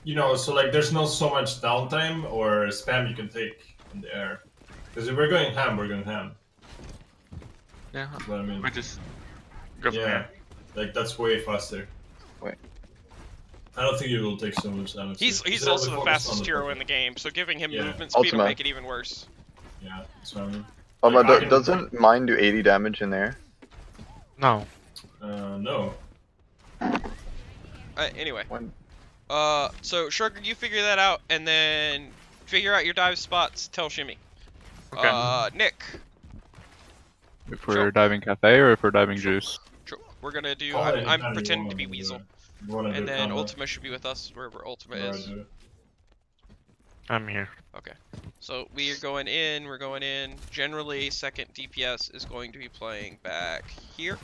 You know, so like there's not so much downtime or spam you can take in the air. Because if we're going ham, we're going ham. Yeah. That's what I mean. We just go from Yeah, there. like that's way faster. Wait. I don't think it will take so much damage. He's It'll also be the focused on fastest hero puppet. in the game, so giving him Yeah. movement speed will Ultima. make it even worse. Yeah, that's what I mean. Oh, Like, but I can- doesn't mine do 80 damage in there? No. No. Anyway. When? So Sugar, you figure that out, and then figure out your dive spots. Tell Shimmy. Okay. Nick. If we're Sure. diving cafe or if we're diving juice. We're gonna do. Call it I'm anytime you pretending wanna to be do Weasel, it. You wanna do and then combat? Ultima should be with us wherever Ultima Alright, is. do it. I'm here. So we are going in. We're going in. Generally, second DPS is going to be playing back here.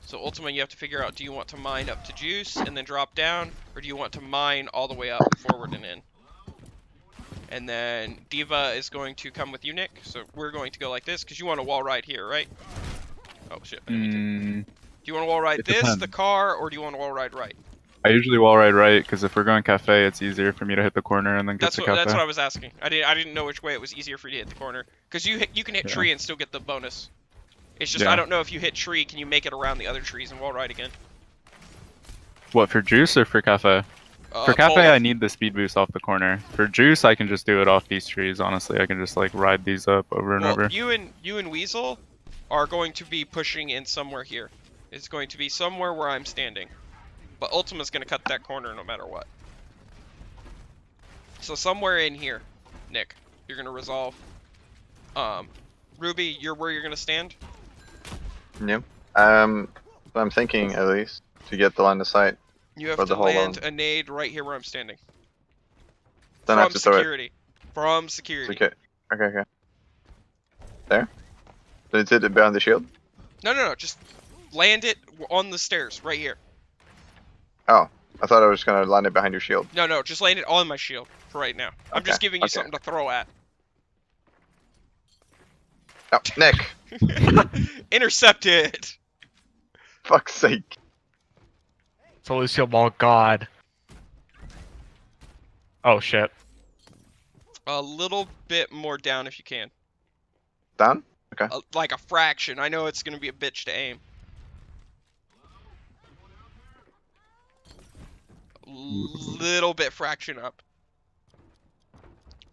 So Ultima, you have to figure out: do you want to mine up to juice and then drop down, or do you want to mine all the way up, forward and in? And then Diva is going to come with you, Nick. So we're going to go like this because you want a wall ride here, right? Oh shit! I didn't mean to. Mm, Do you want to wall ride it this, the depends. car, or do you want to wall ride right? I usually wall ride right because if we're going cafe, it's easier for me to hit the corner and then get That's to what cafe. that's what I was asking. I didn't know which way it was easier for you to hit the corner because you can hit Yeah. tree and still get the bonus. It's just Yeah. I don't know if you hit tree, can you make it around the other trees and wall ride again? What, for juice or for cafe? For cafe, both. I need the speed boost off the corner. For juice, I can just do it off these trees. Honestly, I can just like ride these up over and Well, over. you and Weasel are going to be pushing in somewhere here. It's going to be somewhere where I'm standing. But Ultima's going to cut that corner no matter what. So somewhere in here, Nick, you're going to resolve. Ruby, you're where you're going to stand? Yep. I'm thinking at least to get the line of sight. You have For to the whole land line. a nade right here where I'm standing. Then I From have to throw it. security. From security. Okay. Okay. There. Did it hit it behind the shield? No. Just land it on the stairs right here. Oh, I thought I was gonna land it behind your shield. No. Just land it on my shield for right now. I'm just Okay, giving you okay. something to throw at. Oh, Nick! Intercepted. Fuck's sake! It's a Lucio Ball God. Oh shit. A little bit more down if you can. Down? Like a fraction. I know it's gonna be a bitch to aim. Little bit fraction up.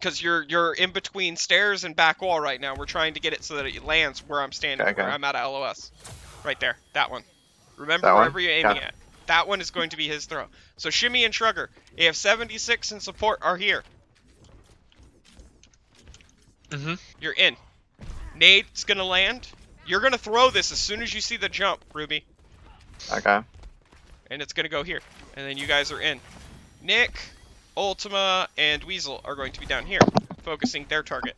Cause you're in between stairs and back wall right now. We're trying to get it so that it lands where I'm standing, Okay. where I'm at LOS. Right there, that one. Remember That one? wherever you're aiming Yeah. at. That one is going to be his throw. So Shimmy and Shrugger, if 76 and support are here, Mhm. you're in. Nade's gonna land. You're gonna throw this as soon as you see the jump, Ruby. Okay. And it's gonna go here. And then you guys are in. Nick, Ultima, and Weasel are going to be down here, focusing their target.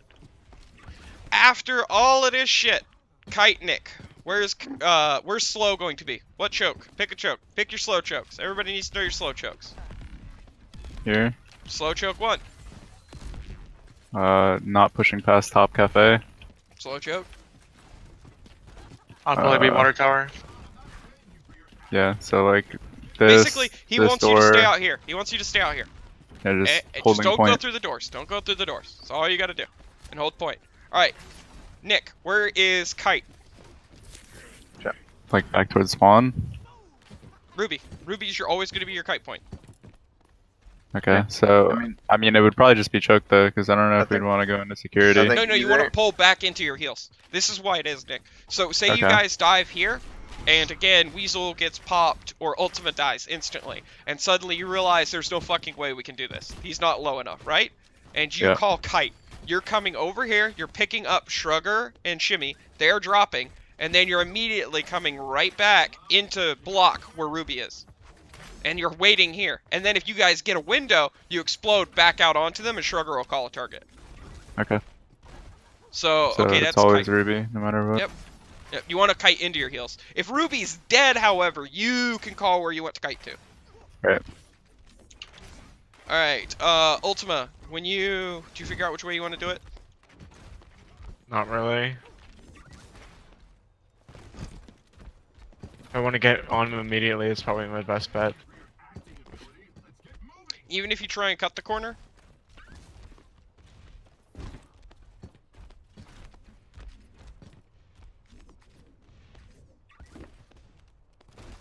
After all of this shit, Kite Nick, where's slow going to be? What choke? Pick a choke. Pick your slow chokes. Everybody needs to know your slow chokes. Here, Slow choke 1. not pushing past top cafe. Slow choke. I'll probably be Uh, water tower. Yeah, so like this. Basically, he this wants you to door, stay out here. He wants you to stay out here. Yeah, just Just holding don't go point. through the doors. Don't go through the doors. That's all you gotta do. And hold point. Alright. Nick, where is Kite? Like back towards spawn. Ruby. Ruby's always gonna be your kite point. Okay, Yeah. so I I mean it would probably just be choked though, because I don't know I if we'd think- want to go into security. I think- No, you either- want to pull back into your heels. This is why it is, Nick. So say you Okay. guys dive here, and again, Weasel gets popped, or Ultima dies instantly, and suddenly you realize there's no fucking way we can do this. He's not low enough, right? And you Yeah. call Kite. You're coming over here, you're picking up Shrugger and Shimmy, they're dropping, and then you're immediately coming right back into block where Ruby is. And you're waiting here. And then if you guys get a window, you explode back out onto them, and Shrugger will call a target. Okay. So okay, it's that's always kite. Ruby, no matter what. Yep. Yep. You want to kite into your heals. If Ruby's dead, however, you can call where you want to kite to. Right. Alright, Ultima, do you figure out which way you want to do it? Not really. If I want to get on him immediately, it's probably my best bet. Even if you try and cut the corner?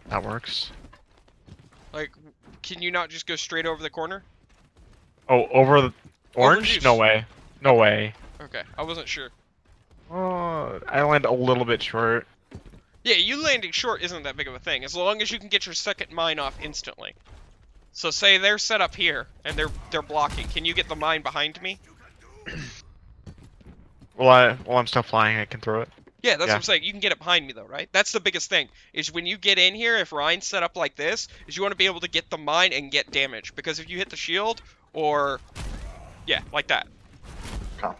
That works. Like, can you not just go straight over the corner? Oh, over the orange? juice. No way. No way. Okay, I wasn't sure. Oh, I land a little bit short. Yeah, you landing short isn't that big of a thing, as long as you can get your second mine off instantly. So say they're set up here, and they're blocking. Can you get the mine behind me? While I'm still flying, I can throw it. Yeah, that's Yeah. what I'm saying. You can get it behind me though, right? That's the biggest thing, is when you get in here, if Ryan's set up like this, is you want to be able to get the mine and get damage. Because if you hit the shield, or... yeah, like that. Okay.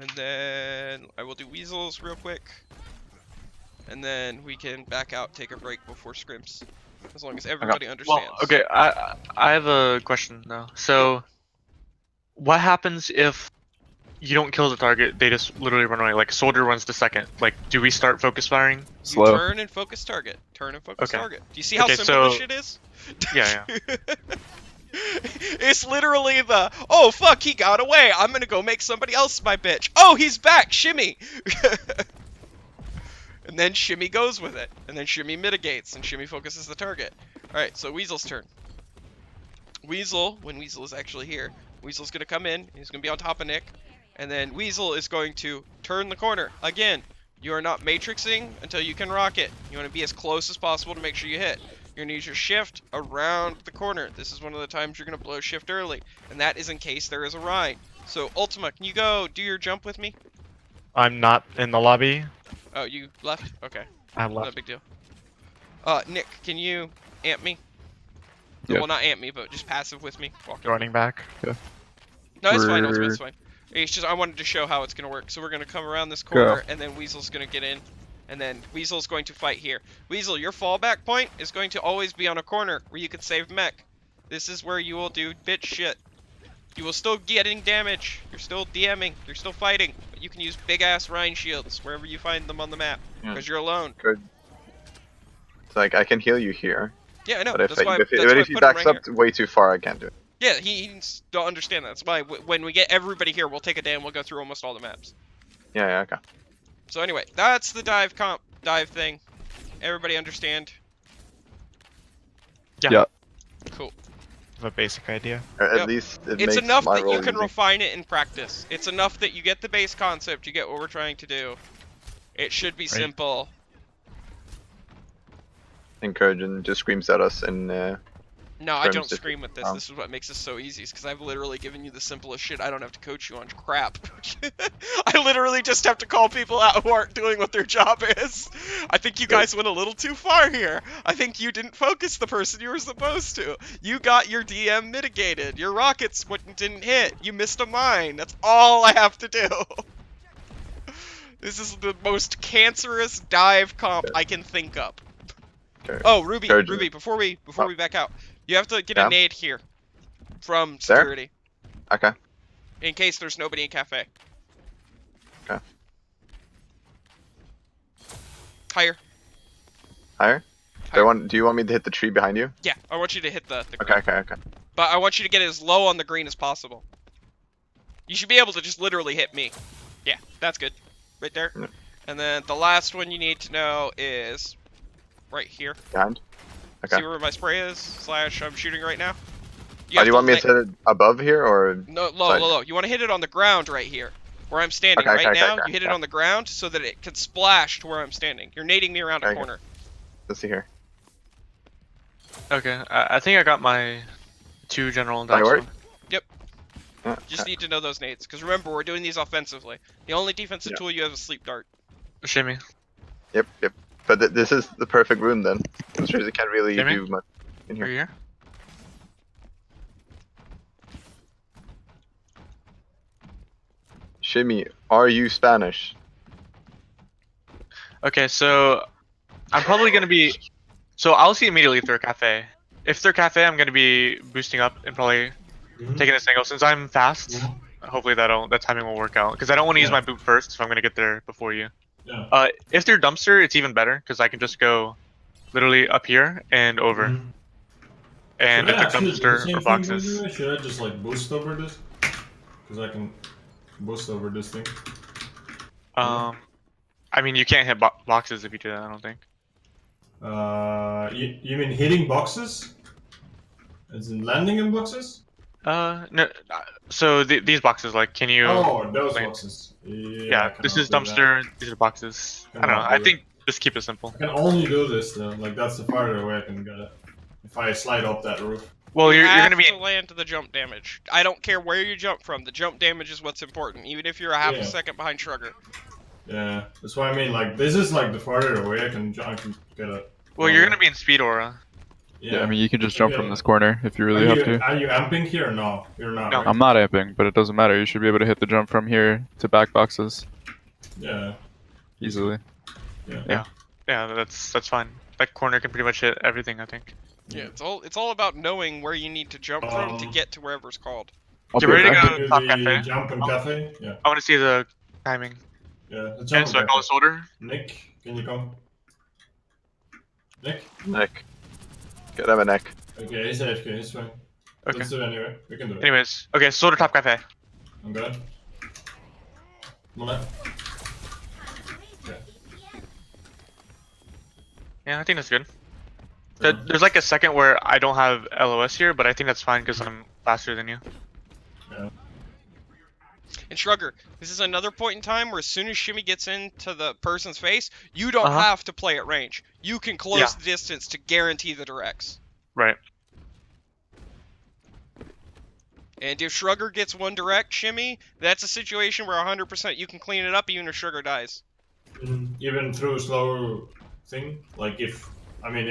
And then I will do weasels real quick. And then we can back out, take a break before scrims. As long as everybody understands. Well, okay, I have a question now. So, what happens if you don't kill the target? They just literally run away. Like soldier runs to second. Like, do we start focus firing? You Slow. turn and focus target. Turn and focus Okay. target. Do you see how Okay, simple this so- shit is? Yeah, It's literally the, oh fuck, he got away. I'm gonna go make somebody else my bitch. Oh, he's back. Shimmy. And then Shimmy goes with it. And then Shimmy mitigates. And Shimmy focuses the target. Alright, so Weasel's turn. Weasel, when Weasel is actually here, Weasel's gonna come in. He's gonna be on top of Nick. And then Weasel is going to turn the corner. Again, you are not matrixing until you can rock it. You want to be as close as possible to make sure you hit. You're going to use your shift around the corner. This is one of the times you're going to blow shift early. And that is in case there is a Rhine. So, Ultima, can you go do your jump with me? I'm not in the lobby. Oh, you left? Okay. I'm No left. big deal. Nick, can you amp me? Yep. Well, not amp me, but just passive with me. Walk over. Running back. No, it's fine, Ultima, it's We're- fine. It's just I wanted to show how it's going to work. So we're going to come around this corner, and then Weasel's going to get in. And then Weasel's going to fight here. Weasel, your fallback point is going to always be on a corner where you can save mech. This is where you will do bitch shit. You will still getting damage. You're still DMing. You're still fighting. But you can use big-ass Rhine shields wherever you find them on the map. Yeah. Because you're alone. Good. It's like I can heal you here, Yeah, I know. but if, That's why, if, that's but why I if he put him backs right up here. way too far, I can't do it. Yeah, he don't understand that. That's why when we get everybody here, we'll take a day and we'll go through almost all the maps. Yeah, okay. So anyway, that's the dive thing. Everybody understand? Yeah. Yeah. Cool. I have a basic idea. Or at Yep. least it It's makes enough my that you role can easy. refine it in practice. It's enough that you get the base concept, you get what we're trying to do. It should be simple. And Kurjun just screams at us and No, I Scrim's don't just- scream with this. oh. This is what makes this so easy, because I've literally given you the simplest shit. I don't have to coach you on crap. I literally just have to call people out who aren't doing what their job is. I think you guys went a little too far here. I think you didn't focus the person you were supposed to. You got your DM mitigated. Your rockets didn't hit. You missed a mine. That's all I have to do. This is the most cancerous dive comp I can think of. Okay. Oh, Ruby, Kurjun. Ruby, before we back out, you have to get Yeah. a nade here from There? security okay. in case there's nobody in cafe. Okay. Higher. Higher? Higher. Do you want me to hit the tree behind you? Yeah, I want you to hit the Okay, green. okay. But I want you to get it as low on the green as possible. You should be able to just literally hit me. Yeah, that's good. Right there. Yeah. And then the last one you need to know is right here. Behind? Okay. See where my spray is? / I'm shooting right now. Do you want me to hit it above here or? No, low, side? low, low. You want to hit it on the ground right here. Where I'm standing Okay, right okay, now, okay, you hit it yeah. on the ground so that it can splash to where I'm standing. You're nading me around a Okay. corner. Let's see here. Okay, I think I got my 2 general and Firework? dice. Yeah, Just okay. need to know those nades. Because remember, we're doing these offensively. The only defensive Yeah. tool you have is sleep dart. Shimmy. Yep. But this is the perfect room then. Those trees can't really Jimmy? do much in Are here. you here? Shimmy, are you Spanish? Okay, so I'm probably gonna be. So I'll see immediately if they're cafe. If they're cafe, I'm gonna be boosting up and probably Mhm. taking this angle since I'm fast. Mhm. Hopefully that timing will work out because I don't want to use Yeah. my boot first if I'm gonna get there before you. Yeah. If they're dumpster, it's even better because I can just go literally up here and over. Mhm. And Should if I they're actually do the dumpster same or thing, by the boxes, way? Should I just like boost over this? Because I can boost over this thing. I mean you can't hit boxes if you do that. I don't think. You mean hitting boxes? As in landing in boxes? No. So these boxes, like, can you? Oh, those land? boxes. Yeah, Yeah, I this cannot is do that. dumpster. These are boxes. I don't know. Cannot I do think just keep it simple. I can only do this though. Like that's the farther away I can get it. If I slide up that roof. Well, you you're have gonna be. to land to the jump damage. I don't care where you jump from. The jump damage is what's important, even if you're a half Yeah. a second behind Shrugger. Yeah, that's what I mean. Like this is like the farther away I can get it. Well, you're gonna be in speed aura. Yeah, I mean, you can just jump from this corner if you really are have you, to. Are you amping here or no? You're not. No. Right? I'm not amping, but it doesn't matter. You should be able to hit the jump from here to back boxes Yeah. easily. Yeah, that's fine. That corner can pretty much hit everything, I think. Yeah, it's all about knowing where you need to jump from to get to wherever's called. I'll Get be ready right to back. go Do top the cafe. jump and cafe. Yeah. I want to see the timing. Yeah. The Okay, jump so I and call cafe. a soldier. Nick, can you come? Nick. Neck. Could have a neck. Okay, he's AFK. He's fine. Okay. Let's do it anyway. We can do it. Anyways, okay, soldier top cafe. I'm good. Come on. Yeah, I think that's good. There's like a second where I don't have LOS here, but I think that's fine because I'm faster than you. Yeah. And Shrugger, this is another point in time where as soon as Shimmy gets into the person's face, you don't Uh-huh. have to play at range. You can close Yeah. the distance to guarantee the directs. Right. And if Shrugger gets one direct Shimmy, that's a situation where 100% you can clean it up even if Shrugger dies. Even through a slow thing, like if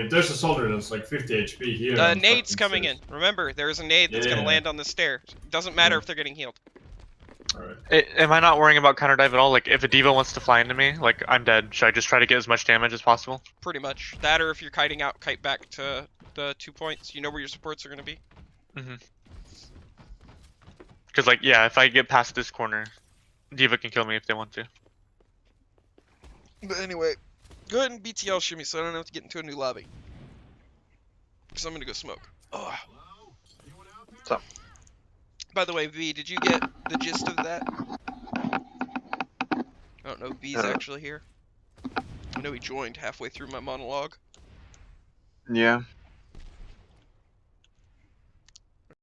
there's a soldier that's like 50 HP here. The and nade's fucking coming says- in. Remember, there's a nade that's going Yeah. to land on the stair. Doesn't matter Yeah. if they're getting healed. Alright. Am I not worrying about counter dive at all? Like, if a diva wants to fly into me, like, I'm dead. Should I just try to get as much damage as possible? Pretty much. That or if you're kiting out, kite back to the 2 points. You know where your supports are going to be. Because, like, yeah, if I get past this corner, diva can kill me if they want to. But anyway, go ahead and BTL Shimmy so I don't have to get into a new lobby. Because I'm going to go smoke. Ugh. So. By the way, V, did you get the gist of that? I don't know if V's actually here. I know he joined halfway through my monologue. Yeah.